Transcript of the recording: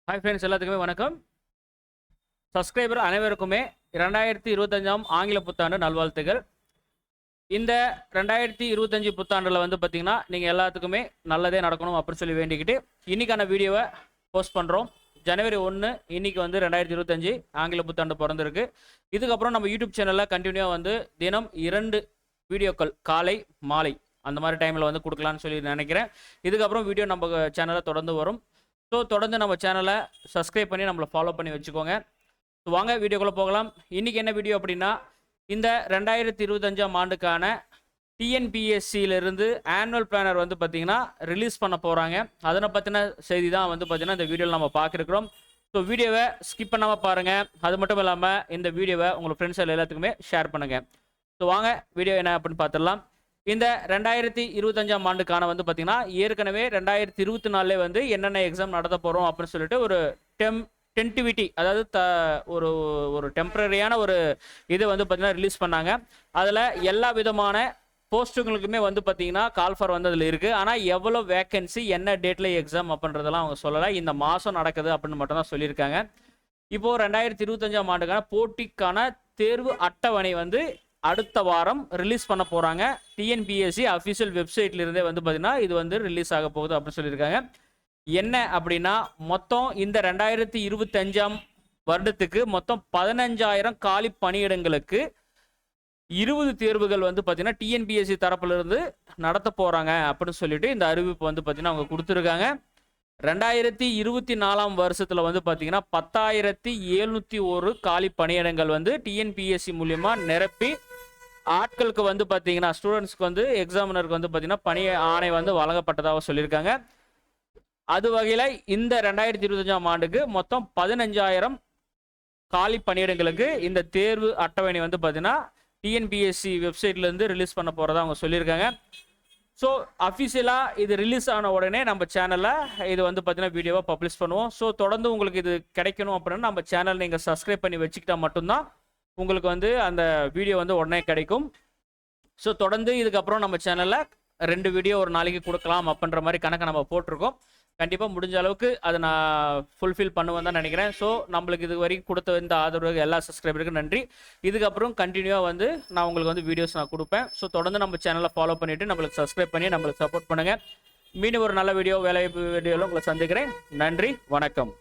Hi friends, எல்லாத்துக்குமே வணக்கம். Subscriber அனைவருக்குமே 2025 ஆங்கில புத்தாண்டு நல்வாழ்த்துகள். இந்த 2025 புத்தாண்டில் பார்த்தீங்கன்னா நீங்கள் எல்லாத்துக்குமே நல்லதே நடக்கணும் அப்படின்னு சொல்லி வேண்டிக்கிட்டு இன்றைக்கான வீடியோவை போஸ்ட் பண்ணுறோம். ஜனவரி 1 இன்றைக்கி 2025 ஆங்கில புத்தாண்டு பிறந்திருக்கு. இதுக்கப்புறம் நம்ம யூடியூப் சேனலில் கண்டினியூவாக தினம் 2 வீடியோக்கள் காலை மாலை அந்த மாதிரி டைமில் கொடுக்கலான்னு சொல்லி நினைக்கிறேன். இதுக்கப்புறம் வீடியோ நம்ம சேனலில் தொடர்ந்து வரும். ஸோ தொடர்ந்து நம்ம சேனலை சப்ஸ்கிரைப் பண்ணி நம்மளை ஃபாலோ பண்ணி வச்சுக்கோங்க. ஸோ வாங்க வீடியோக்குள்ளே போகலாம். இன்றைக்கி என்ன வீடியோ அப்படின்னா, இந்த 2025 ஆண்டுக்கான டிஎன்பிஎஸ்சியிலிருந்து ஆனுவல் பிளானர் பார்த்திங்கன்னா ரிலீஸ் பண்ண போகிறாங்க. அதனை பற்றின செய்தி தான் பார்த்திங்கன்னா இந்த வீடியோவில் நம்ம பார்க்குறோம். ஸோ வீடியோவை ஸ்கிப் பண்ணாமல் பாருங்கள். அது மட்டும் இல்லாமல் இந்த வீடியோவை உங்கள் ஃப்ரெண்ட்ஸ் எல்லாத்துக்குமே ஷேர் பண்ணுங்கள். ஸோ வாங்க வீடியோ என்ன அப்படின்னு பார்த்துடலாம். இந்த 2025 ஆண்டுக்கான பார்த்தீங்கன்னா ஏற்கனவே 2024 என்னென்ன எக்ஸாம் நடத்த போகிறோம் அப்படின்னு சொல்லிட்டு ஒரு டென்டிவிட்டி, அதாவது ஒரு ஒரு டெம்பரரியான ஒரு இது பார்த்தீங்கன்னா ரிலீஸ் பண்ணாங்க. அதில் எல்லா விதமான போஸ்ட்டுங்களுக்குமே பார்த்தீங்கன்னா கால்ஃபர் அதில் இருக்குது. ஆனால் எவ்வளோ வேக்கன்சி, என்ன டேட்டில் எக்ஸாம் அப்படின்றதெல்லாம் அவங்க சொல்லலை. இந்த மாதம் நடக்குது அப்படின்னு மட்டும்தான் சொல்லியிருக்காங்க. இப்போது 2025 ஆண்டுக்கான போட்டிக்கான தேர்வு அட்டவணை அடுத்த வாரம் ரிலீஸ் பண்ண போகிறாங்க. டிஎன்பிஎஸ்சி அஃபிஷியல் வெப்சைட்லேருந்தே பார்த்தீங்கன்னா இது ரிலீஸ் ஆக போகுது அப்படின்னு சொல்லியிருக்காங்க. என்ன அப்படின்னா, மொத்தம் இந்த 2025 வருடத்துக்கு மொத்தம் 15,000 காலி பணியிடங்களுக்கு 20 தேர்வுகள் பார்த்தீங்கன்னா டிஎன்பிஎஸ்சி தரப்பிலிருந்து நடத்த போகிறாங்க அப்படின்னு சொல்லிட்டு இந்த அறிவிப்பு பார்த்தீங்கன்னா அவங்க கொடுத்துருக்காங்க. 2024 வருஷத்தில் பார்த்தீங்கன்னா 10,701 காலி பணியிடங்கள் டிஎன்பிஎஸ்சி மூலியமா நிரப்பி ஆட்களுக்கு பார்த்தீங்கன்னா ஸ்டூடெண்ட்ஸ்க்கு எக்ஸாமினருக்கு பார்த்தீங்கன்னா பணி ஆணை வழங்கப்பட்டதாக சொல்லியிருக்காங்க. அது வகையில் இந்த 2025 ஆண்டுக்கு மொத்தம் 15,000 காலி பணியிடங்களுக்கு இந்த தேர்வு அட்டவணை பார்த்தீங்கன்னா டிஎன்பிஎஸ்சி வெப்சைட்லேருந்து ரிலீஸ் பண்ண போகிறதா அவங்க சொல்லியிருக்காங்க. ஸோ அஃபிஷியலாக இது ரிலீஸ் ஆன உடனே நம்ம சேனலில் இது பார்த்தீங்கன்னா வீடியோவை பப்ளிஷ் பண்ணுவோம். ஸோ தொடர்ந்து உங்களுக்கு இது கிடைக்கணும் அப்படின்னா நம்ம சேனல் நீங்கள் சப்ஸ்கிரைப் பண்ணி வச்சுக்கிட்டா மட்டும்தான் உங்களுக்கு அந்த வீடியோ உடனே கிடைக்கும். ஸோ தொடர்ந்து இதுக்கப்புறம் நம்ம சேனலில் 2 வீடியோ ஒரு நாளைக்கு கொடுக்கலாம் அப்படின்ற மாதிரி கணக்கை நம்ம போட்டிருக்கோம். கண்டிப்பாக முடிஞ்ச அளவுக்கு அதை நான் ஃபுல்ஃபில் பண்ணுவேன் தான் நினைக்கிறேன். ஸோ நம்மளுக்கு இது வரைக்கும் கொடுத்த இந்த ஆதரவு எல்லா சப்ஸ்கிரைபருக்கும் நன்றி. இதுக்கப்புறம் கண்டினியூவாக நான் உங்களுக்கு வீடியோஸ் நான் கொடுப்பேன். ஸோ தொடர்ந்து நம்ம சேனலை ஃபாலோ பண்ணிவிட்டு நம்மளுக்கு சப்ஸ்கிரைப் பண்ணி நம்மளுக்கு சப்போர்ட் பண்ணுங்கள். மீண்டும் ஒரு நல்ல வீடியோ வேலைவாய்ப்பு வீடியோவில் உங்களை சந்திக்கிறேன். நன்றி, வணக்கம்.